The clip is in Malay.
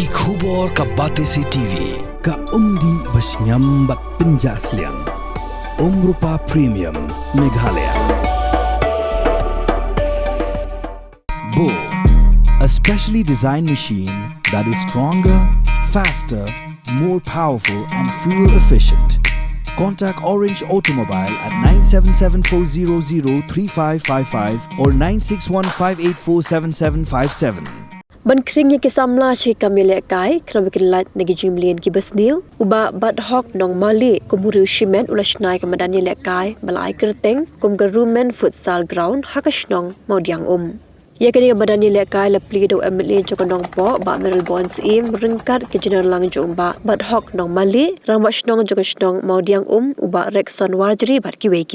Ki khubor ka Batesi TV. Ka umdi basnyam bat penjasliang. Rupa Premium Meghalaya. Bo, a specially designed machine that is stronger, faster, more powerful and fuel efficient. Contact Orange Automobile at 977-400-3555 or 961-584-7757. Ban kringnya ke Samla shi kamile kai kram Pyllait negi Jingsniew ki Jingsniew uba bad hok nong mali kum Riewshimet ula Shna ke Madan le kai balai kerteng kum garumen Futsal ground hakashnong Madan ya kini Madan le kai la plido emle jokonong po ba meral bonds im rengkat ke jenar lang jomba bad hok nong mali ramashnong jokashnong Madan uba rekson warjri bat kiwe